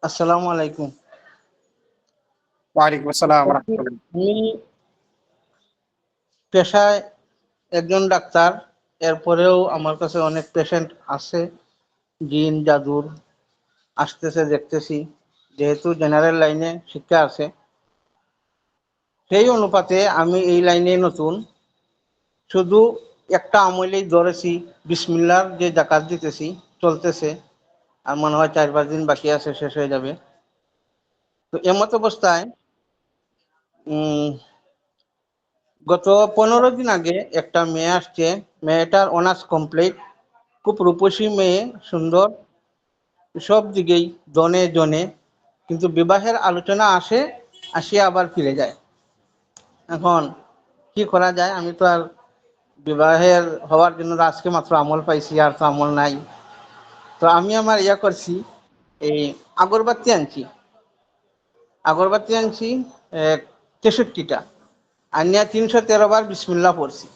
আসসালামু আলাইকুম। ওয়ালাইকুম আসসালাম রাহমাতুল্লাহ। আমি পেশায় একজন ডাক্তার, এরপরেও আমার কাছে অনেক পেশেন্ট আছে, জিন জাদুর আসতেছে দেখতেছি। যেহেতু জেনারেল লাইনে শিক্ষা আছে, সেই অনুপাতে আমি এই লাইনে নতুন। শুধু একটা আমলেই ধরেছি, বিসমিল্লার যে জাকাত দিতেছি চলতেছে, আর মনে হয় 4-5 দিন বাকি আছে, শেষ হয়ে যাবে। তো এমত অবস্থায় গত 15 দিন আগে একটা মেয়ে আসছে। মেয়েটার অনার্স কমপ্লিট, খুব রূপসী মেয়ে, সুন্দর, সব দিকেই জনে জনে, কিন্তু বিবাহের আলোচনা আসে, আসিয়া আবার ফিরে যায়। এখন কি করা যায়? আমি তো আর বিবাহের হওয়ার জন্য আজকে মাত্র আমল পাইছি, আর তো আমল নাই। তো আমি আমার করছি, এই আগরবাতি আনছি। আগরবাতি আনছি 63টা, আনিয়া 313 বার বিসমিল্লাহ পড়ছি।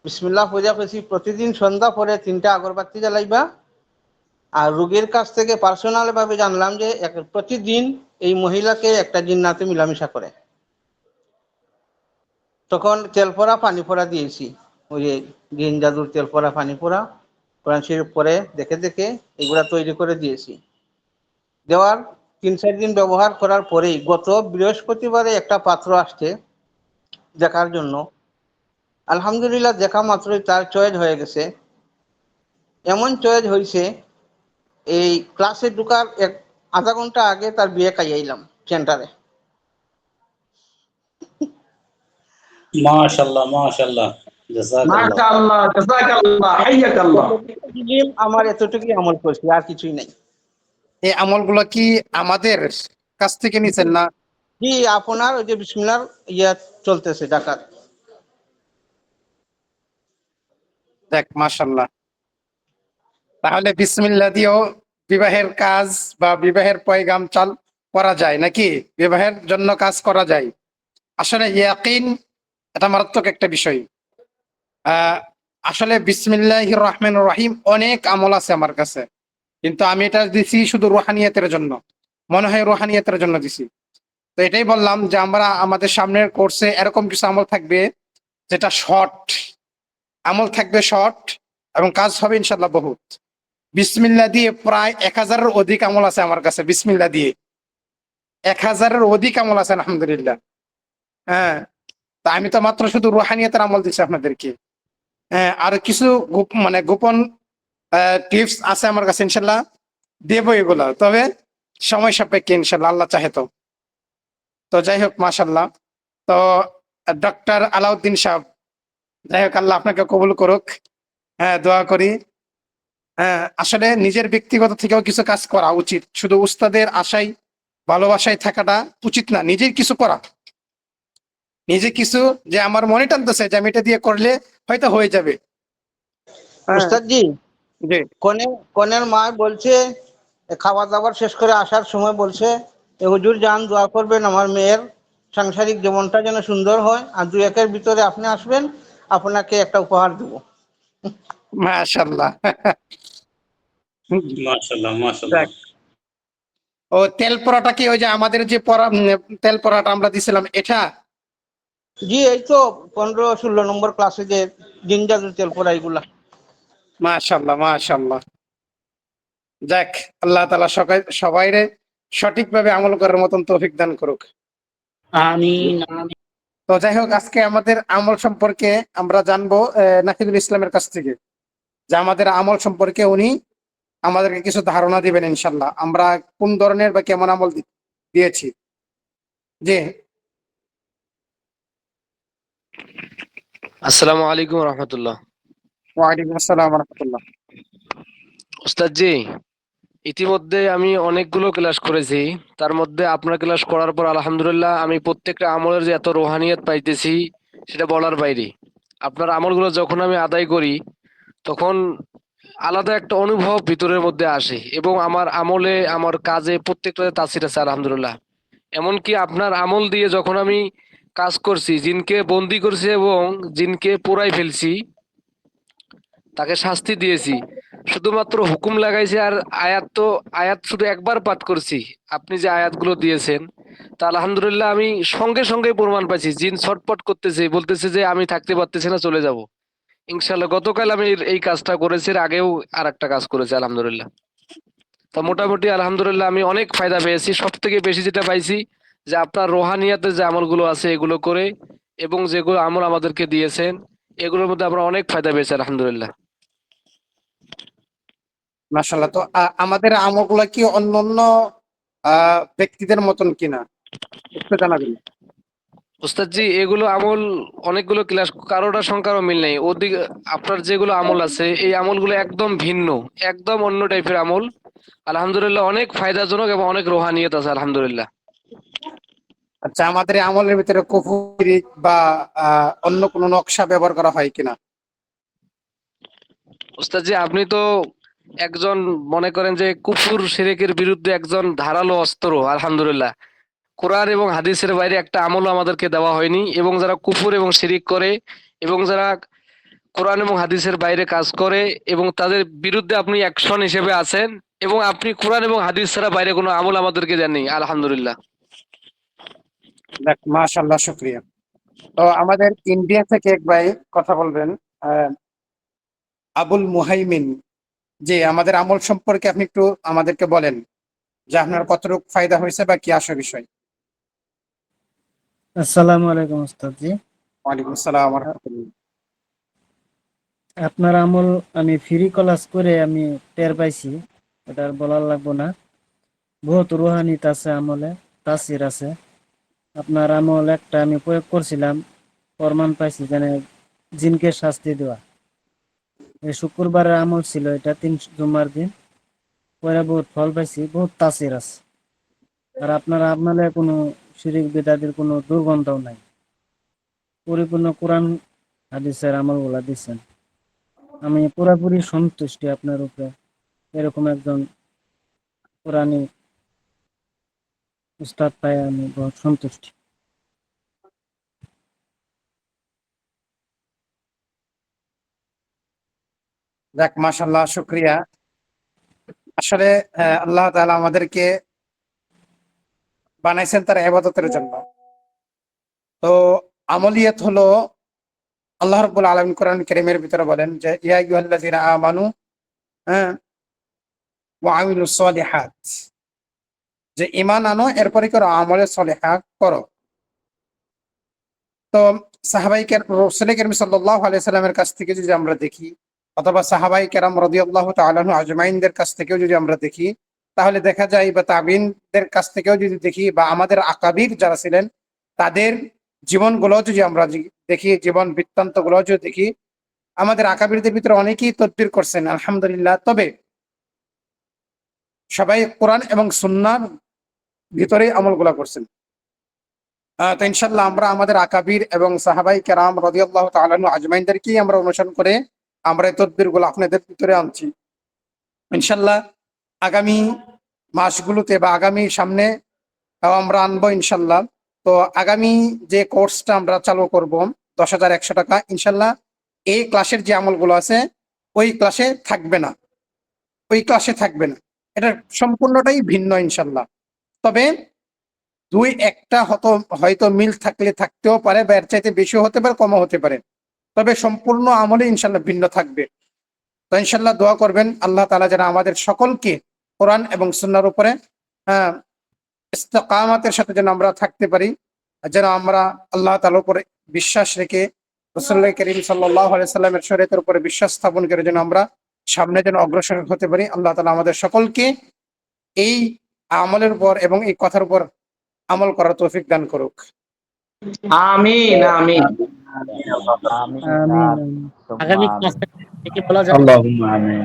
বিসমিল্লাহ পূজা করছি। প্রতিদিন সন্ধ্যা পরে 3টা আগরবাতি জ্বালাইবা। আর রোগীর কাছ থেকে পার্সোনাল ভাবে জানলাম যে প্রতিদিন এই মহিলাকে একটা জিন্নাতে মিলামিশা করে। তখন তেল পড়া পানি পড়া দিয়েছি, ওই যে জিন জাদুর তেল পড়া পানি পড়া, কোরআন শরীফ পরে দেখে দেখে এগুলা তৈরি করে দিয়েছি। দেওয়ার 3-4 দিন ব্যবহার করার পরেই গত বৃহস্পতিবারে একটা পাত্র আসছে দেখার জন্য। আলহামদুলিল্লাহ, দেখা মাত্রই তার চয়েস হয়ে গেছে। এমন চয়েস হয়েছে, এই ক্লাসে ঢুকার আধা ঘন্টা আগে তার বিয়ে খাইয়াইলাম সেন্টারে। মাশাআল্লাহ মাশাআল্লাহ, জাযাকাল্লাহ। মাশাআল্লাহ, জাযাকাল্লাহ, হাইয়াকাল্লাহ। আমার এতটুকুই আমল করছি, আর কিছুই নাই। এই আমলগুলো কি আমাদের কাছ থেকে নিছেন না? জি, আপনার ওই যে বিসমিল্লার ইয়া চলতেছে ডাকাত। দেখ, মাশাআল্লাহ। তাহলে বিসমিল্লাহ দিয়েও বিবাহের কাজ বা বিবাহের পয়গাম চাল করা যায় নাকি? বিবাহের জন্য কাজ করা যায়। আসলে ইয়াকিন এটা মারাত্মক একটা বিষয়। আহ আসলে বিসমিল্লাহির রহমানির রহিম অনেক আমল আছে আমার কাছে, কিন্তু আমি এটা দিছি শুধু রুহানিয়াতের জন্য। মনে হয় রুহানিয়াতের জন্য দিছি। তো এটাই বললাম যে আমরা আমাদের সামনের কোর্সে এরকম কিছু আমল থাকবে যেটা শর্ট আমল থাকবে, শর্ট, এবং কাজ হবে ইনশাল্লাহ বহুত। বিসমিল্লাহ দিয়ে প্রায় 1000-এর অধিক আমল আছে আমার কাছে। বিসমিল্লাহ দিয়ে 1000-এর অধিক আমল আছে আলহামদুলিল্লাহ। হ্যাঁ, তা আমি তো মাত্র শুধু রুহানিয়াতের আমল দিচ্ছি আপনাদেরকে। হ্যাঁ, আর কিছু মানে গোপন টিপস আছে আমার কাছে, ইনশাল্লাহ দেবো এগুলা, তবে সময় সাপেক্ষে ইনশাল্লাহ, আল্লাহ চাহে তো। তো যাই হোক, মাশাল্লাহ। তো ডক্টর আলাউদ্দিন সাহেব, যাই হোক, আল্লাহ আপনাকে কবুল করুক। হ্যাঁ, দোয়া করি। হ্যাঁ, আসলে নিজের ব্যক্তিগত থেকেও কিছু কাজ করা উচিত। শুধু উস্তাদের আশায় ভালোবাসায় থাকাটা উচিত না, নিজের কিছু করা। নিজে কিছু, যে আমার মনে টানতেছে যে আমি এটা দিয়ে করলে হয়তো হয়ে যাবে। হ্যাঁ, উস্তাদ জি, জি। কনের মা বলছে, খাবার দাবার শেষ করে আসার সময় বলছে, হুজুর যান দোয়া করবেন আমার মেয়ের সাংসারিক জীবনটা যেন সুন্দর হয়, আর 2-1-এর ভিতরে আপনি আসবেন, আপনাকে একটা উপহার দেবো। মাশাল্লাহ। মাশাআল্লাহ মাশাআল্লাহ। দেখ, ও তেল পরাটা কি ওই যে আমাদের যে তেল পরাটা আমরা দিছিলাম এটা? জি, এই তো 15-16 নম্বর ক্লাসে যে জিন জাদুর তেল পড়া এগুলা। মাশাল্লাহ মাশাল্লাহ। যাক, আল্লাহ তাআলা সবাইরে সঠিকভাবে আমল করার মতন তৌফিক দান করুক। আমিন আমিন। তো যাই হোক, আজকে আমাদের আমল সম্পর্কে আমরা জানবো নাহিদুল ইসলামের কাছ থেকে, যে আমাদের আমল সম্পর্কে উনি আমাদেরকে কিছু ধারণা দিবেন ইনশাল্লাহ, আমরা কোন ধরনের বা কেমন আমল দিয়েছি। জি। আসসালামু আলাইকুম রহমতুল্লাহ। ওয়ালাইকুম আসসালাম ওয়া রাহমাতুল্লাহ। ওস্তাদ জি, ইতিমধ্যে আমি অনেকগুলো ক্লাস করেছি। তার মধ্যে আপনার ক্লাস করার পর আলহামদুলিল্লাহ আমি প্রত্যেকটা আমলের যে এত রোহানিয়ত পাইতেছি সেটা বলার বাইরে। আপনার আমলগুলো যখন আমি আদায় করি তখন আলাদা একটা অনুভব ভিতরের মধ্যে আসে, এবং আমার আমলে আমার কাজে প্রত্যেকটাতে তাসির আছে আলহামদুলিল্লাহ। এমনকি আপনার আমল দিয়ে যখন আমি কাজ করছি, জিনকে বন্দি করছি এবং জিনকে পোড়াই ফেলছি, তাকে শাস্তি দিয়েছি, শুধুমাত্র হুকুম লাগাইছে, আর আয়াত শুধু একবার পাঠ করছি। আপনি যে আয়াতগুলো দিয়েছেন তা আলহামদুলিল্লাহ আমি সঙ্গে সঙ্গে প্রমাণ পাইছি। জিন ছটপট করতেছে, বলতেছে যে আমি থাকতে পারতেছি না, চলে যাব। ইনশাল্লাহ গতকাল আমি এই কাজটা করেছি, এর আগেও আর একটা কাজ করেছি আলহামদুলিল্লাহ। তা মোটামুটি আলহামদুলিল্লাহ আমি অনেক ফায়দা পেয়েছি। সব থেকে বেশি যেটা পাইছি যে আপনার রোহানিয়াতের যে আমলগুলো আছে এগুলো করে, এবং যেগুলো আমল আমাদেরকে দিয়েছেন এগুলোর মধ্যে আমরা অনেক ফায়দা পেয়েছি আলহামদুলিল্লাহ। মাশাল্লাহ। তো আমাদের আমলগুলো কি অন্যান্য ব্যক্তিদের মতন কিনা একটু জানাবেন। ওস্তাদ জি, এগুলো আমল অনেকগুলো ক্লাস, কারোটার সঙ্গে কারো মিল নেই। ওদিকে আপনার যেগুলো আমল আছে এই আমলগুলো একদম ভিন্ন, একদম অন্য টাইপের আমল। আলহামদুলিল্লাহ অনেক ফায়দাজনক এবং অনেক রোহানিয়ত আছে আলহামদুলিল্লাহ। আচ্ছা, আমাদের এই আমলের ভিতরে কুফরি বা অন্য কোনো নকশা ব্যবহার করা হয় কিনা? ওস্তাদ জি, আপনি তো একজন, মনে করেন যে কুফর শিরকের বিরুদ্ধে একজন ধারালো অস্ত্র আলহামদুলিল্লাহ। কোরআন এবং হাদিসের বাইরে একটা আমলও আমাদেরকে দেওয়া হয়নি, এবং যারা কুফর এবং শিরিক করে এবং যারা কোরআন এবং হাদিসের বাইরে কাজ করে এবং তাদের বিরুদ্ধে আপনি অ্যাকশন হিসেবে আছেন, এবং আপনি কোরআন এবং হাদিস ছাড়া বাইরে কোনো আমল আমাদেরকে দেননি আলহামদুলিল্লাহ। দেখ, মাশাল্লাহ, শুক্রিয়া। তো আমাদের ইন্ডিয়া থেকে এক ভাই কথা বলবেন, আহ, আবুল মুহাইমিন। যে আমাদের আমল সম্পর্কে আপনি একটু আমাদেরকে বলেন যে আপনার কতটুকু ফায়দা হয়েছে বা কি আসে বিষয়। আসসালামু আলাইকুম ওস্তাদ জি। ওয়ালাইকুম আসসালাম ওয়া রাহমাতুল্লাহ। আপনার আমল আমি ফ্রি ক্লাস করে আমি টের পাইছি, এটা আর বলার লাগবো না। বহুত রুহানিত আছে আমলে, তাসির আছে। আপনার আমল একটা আমি প্রয়োগ করছিলাম, প্রমাণ পাইছি, যেন জিনকে শাস্তি দেওয়া। এই শুক্রবারের আমল ছিল, এটা 3 জুমার দিন পরে বহুত ফল পাইছি, বহুত তাসির আছে। আর আপনার আমলে কোনো শিরিক বিদাতের কোনো দুর্গন্ধও নাই। পরিপূর্ণ কোরআন হাদিসের আমলগুলা দিচ্ছেন। আমি পুরাপুরি সন্তুষ্টি আপনার উপরে। এরকম একজন কোরআনী উস্তাদ পাই আমি বহুত সন্তুষ্টি। যাক, মাশাল্লাহ, শুক্রিয়া। আসলে আল্লাহ তাআলা আমাদেরকে বানাইছেন তার ইবাদতের জন্য। তো আমলিয়াত হলো, আল্লাহ রাব্বুল আলামিন কোরআন কারীমের ভিতরে বলেন যে ইয়া আইয়ুহাল্লাযীনা আমানু, হ্যাঁ, ওয়া আমিলুস সালিহাত, যে ঈমান আনো এরপরে করো আমলে সলিহা করো। তো সাহাবায়ে রাসূল কারীম সাল্লাল্লাহু আলাইহি সাল্লামের কাছ থেকে যদি আমরা দেখি, অথবা সাহাবায়ে কেরাম রাদিয়াল্লাহু তাআলা আনহু আজমাইনদের কাছ থেকেও যদি আমরা দেখি, তাহলে দেখা যায়, বা তাবিনদের কাছ থেকেও যদি দেখি, বা আমাদের আকাবির যারা ছিলেন তাদের জীবনগুলো যদি আমরা দেখি, জীবন বৃত্তান্তগুলো যদি দেখি, আমাদের আকাবিরদের ভিতরে অনেকেই তদবির করছেন আলহামদুলিল্লাহ। তবে সবাই কোরআন এবং সুন্নাহর ভিতরে আমলগুলা করছেন। তো ইনশাল্লাহ আমরা আমাদের আকাবির এবং সাহাবাই কেরাম রাদিয়াল্লাহু তাআলা আনহু আজমাইনদেরকেই আমরা অনুসরণ করে আমরা এই তদবিরগুলো আপনাদের ভিতরে আনছি। ইনশাল্লাহ আগামী মাসগুলোতে বা আগামী সামনে আমরা আনবো ইনশাল্লাহ। তো আগামী যে কোর্সটা আমরা চালু করব 10,100 টাকা, ইনশাল্লাহ এই ক্লাসের যে আমলগুলো আছে ওই ক্লাসে থাকবে না, এটা সম্পূর্ণটাই ভিন্ন ইনশাল্লাহ। তবে 2-1টা হয়তো মিল থাকতেও পারে, বা এর চাইতে বেশি হতে পারে, কমও হতে পারে, তবে সম্পূর্ণ আমলে ইনশাল্লাহ ভিন্ন থাকবে। তো ইনশাল্লাহ দোয়া করবেন আল্লাহ তাআলা যেন আমাদের সকলকে কোরআন এবং সুন্নাহর উপরে ইস্তেকামাতের সাথে যেন আমরা থাকতে পারি, যেন আমরা আল্লাহ তাআলার উপরে বিশ্বাস রেখে রাসূলুল্লাহ কারীম সাল্লাল্লাহু আলাইহি সাল্লামের শরীয়তের উপরে বিশ্বাস স্থাপন করে যেন আমরা সামনে যেন অগ্রসর হতে পারি। আল্লাহ তাআলা আমাদের সকলকে এই আমলের উপর এবং এই কথার উপর আমল করার তৌফিক দান করুক। আমিন আমিন। আমিন। আগামী ক্লাসে কি বলা যাবে? اللهم آمين.